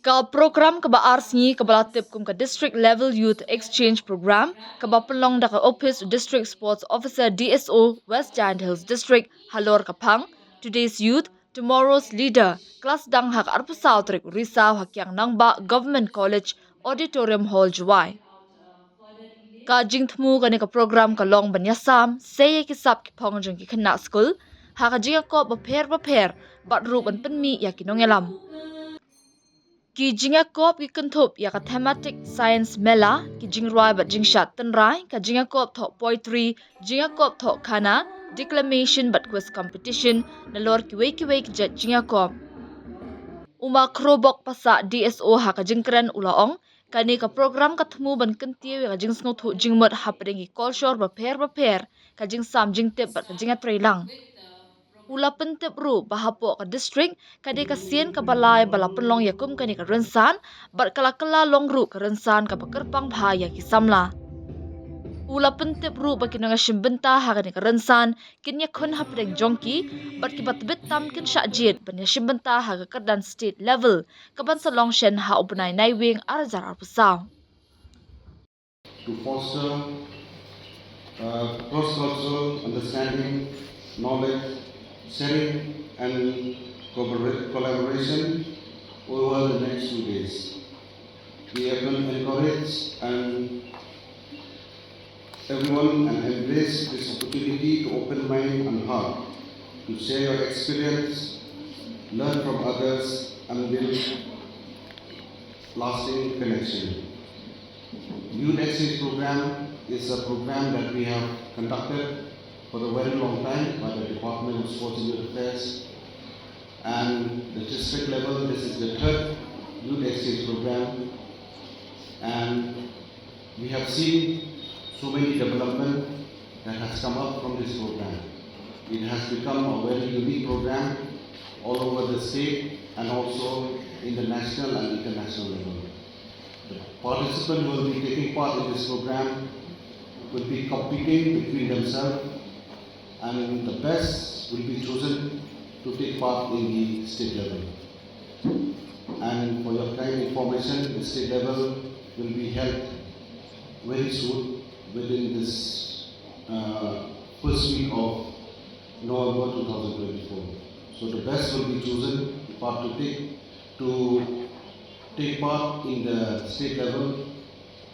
Ka program ka ba arsngi ka balatip kum ka district level youth exchange program ka ba pelong da ka office district sports officer DSO West Giant Hills district halor kapang today's youth tomorrow's leader class dang hak arpusaw trik risa hakyang nangba government college auditorium hall Jowai ka jingthmu ka ka program ka long banyasam seye ki sap ki phong jeng ki khna school ha ka jinga ko ba pher bat ru ban penmi ya ki nongelam ki jinga kop ki kentup ya ka thematic science mela ki jingrai bat jingshat tenrai ka jinga kop tho poetry jinga kop tho khana declamation bat quiz competition na lor ki wei ki jet jinga kop uma krobok pasa DSO ha ka jingkran ulaong kani ka program ka thmu ban kentie ka jingsngo thu jingmot hapring ki culture ba pher ka jingsam jingtep bat ka jinga trailang ula pentep ru bahapo ka district kade ka sien ka balai bala penlong yakum kani ka rensan bat kala long ru ka rensan ka pakerpang bhaya ki samla ula pentep ru bakinanga shimbenta ha kani ka rensan kinya khun hapreng jongki bat ki batbit tam kin sha jet banya shimbenta ha ka kadan state level ka ban salong shen ha upnai nai wing arzar arpusaw to foster cross-cultural understanding, knowledge, sharing and collaboration over the next 2 days. We have encouraged and everyone and embrace this opportunity to open mind and heart, to share your experience, learn from others and build lasting connection. Youth Exchange Program is a program that we have conducted for a very long time by the Department of Sports and Youth Affairs, and the district level, this is the third Youth Exchange Program, and we have seen so many development that has come up from this program. It has become a very unique program all over the state and also in the national and international level. The participants who will be taking part in this program will be competing between themselves, and the best will be chosen to take part in the state level. And for your kind information, the state level will be held very soon within this first week of November 2024. So the best will be chosen to take part in the state level,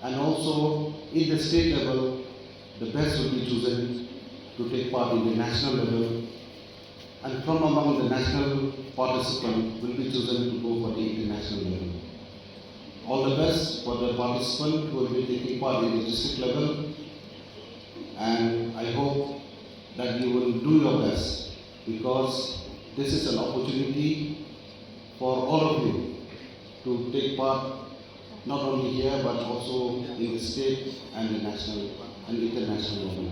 and also in the state level the best will be chosen to take part in the national level, and from among the national participants will be chosen to go for the international level. All the best for the participants who will be taking part in the district level, and I hope that you will do your best, because this is an opportunity for all of you to take part not only here but also in the state and the national and international level.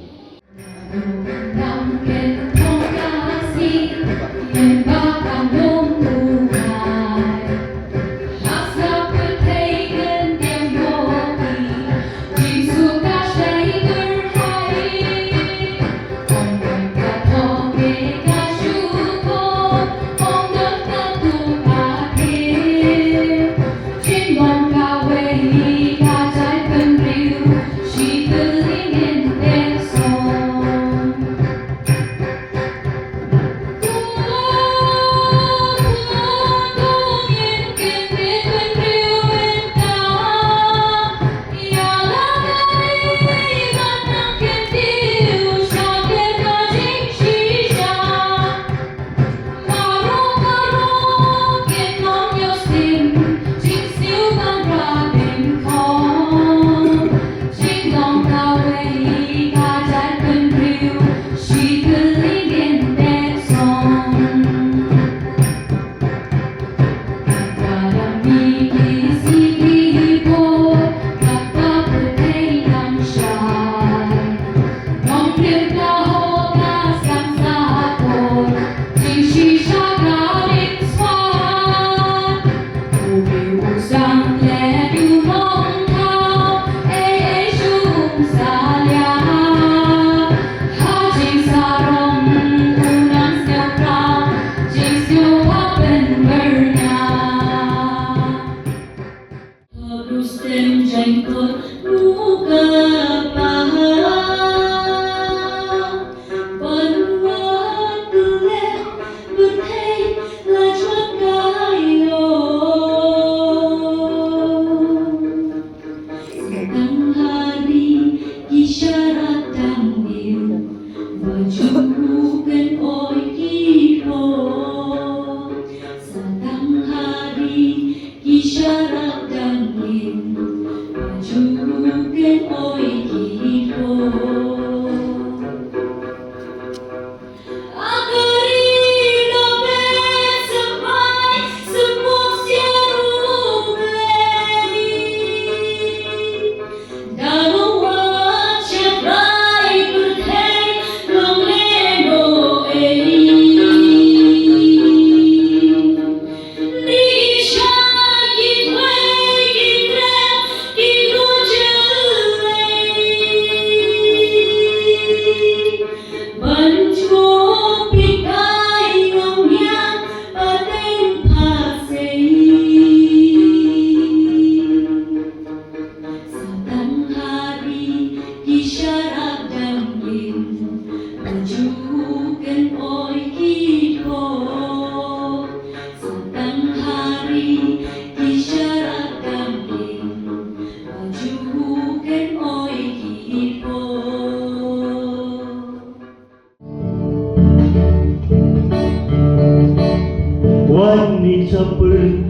seperti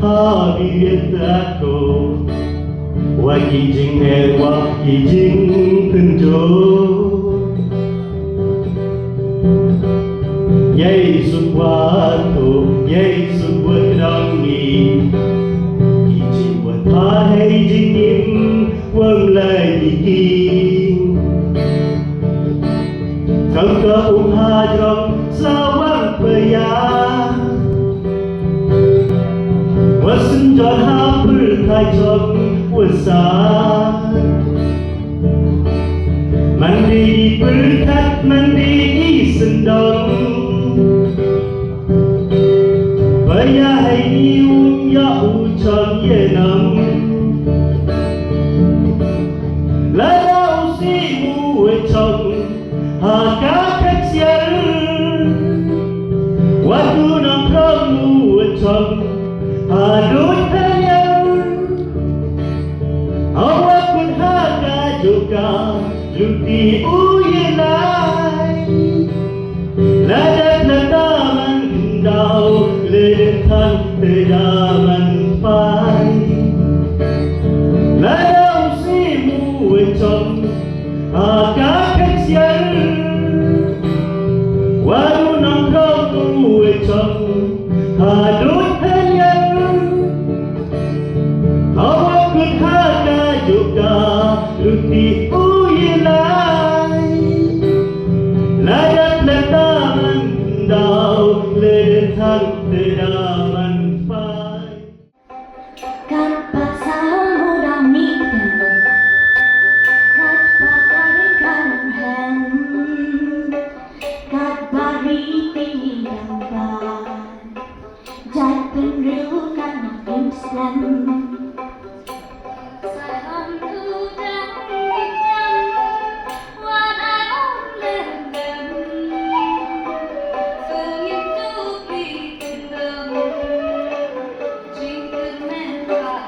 habis aku wakijing penjor Yesus waktu Yesus berdangi kijing buat hai jingim wang lagi Kangka hadram sawang payah Wasen jod hapur kai jod wasan Mandi berkat mandi sendang Payah hai niung ya ucap yenam Ladau si ucap Haka kecil Waktu nak kamu ucap Adut hanya Awak pun haka juga Luti uyelai Ladat ladaman kendau Ledekan tedaman pai Ladau simu ucap Haka kecil Walau nangkau ucap Adut hanya Awak pun haka juga Luti uyelai Ladat letaman Dau ledetan tedaman pai Kat pasal muda mita Kat pakarin kanang hen Kat bari tinggi gambar Jat penriu kanang Islam Salam tudah hitam Wan ayam lembem Sengit tupi tendem Jingkut menrah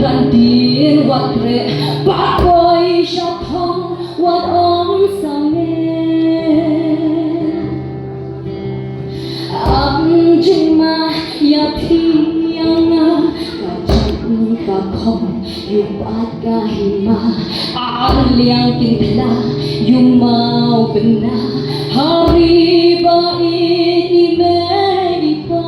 Randir wat re pakoi shatong wat om same jing ma ya pianga jing ka khom yu pat ka hima liang pintla yu mau bena hari ba ini medipa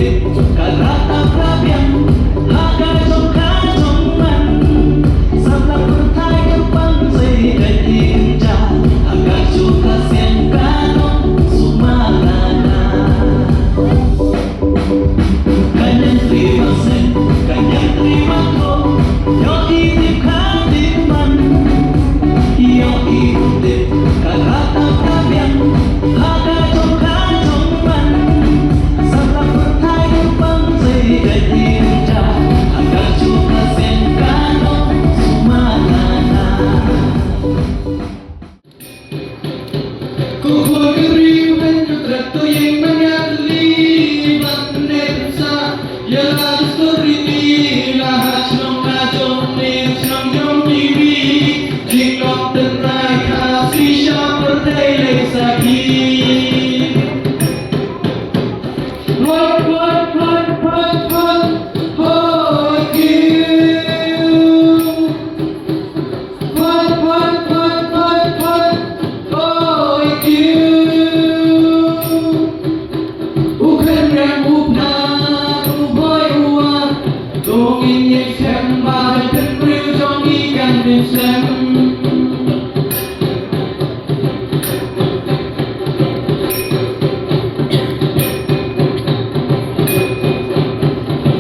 ulit karatap yang haga songka songman sabla pertai kepang sejaja haga suka siang kano sumalana kanyang terima sen kanyang terima ko yo itip katipan yo itip karatap yang haga songka songman sabla pertai kepang sejaja haga suka siang kano sumalana Kuhuri menutrak tu yang menyadli Batnesa Yalah story ni Lahat senang ngajong ni Senang jom diri Jikok tenai kasih Syah berdaya sakit Hot, hot, hot, hot, hot Hot you Hot, hot, hot, hot, hot Hot you Bukan yang upna Uboy uang Tungin yang sembah Dan kriu jong ikan disem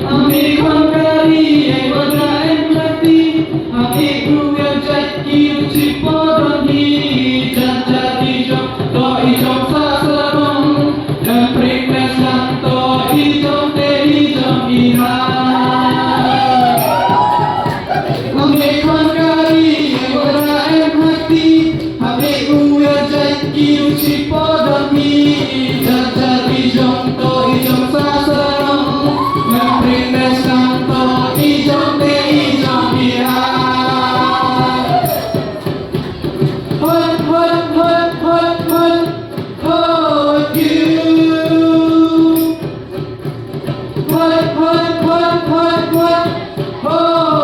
Ambil kongkari yang berlain mati Ambil kruya jaki uci podoni Jajati jom to ijom saserong Dan prikmes lang to ijom te ijom iha Ambil kongkari yang berlain hati Ambil kruya jaki uci podoni Jajati jom to ijom saserong Dan prikmes lang to ijom te ijom iha Hot, hot, hot, hot, hot, hot you. Hot, hot, hot, hot, hot, hot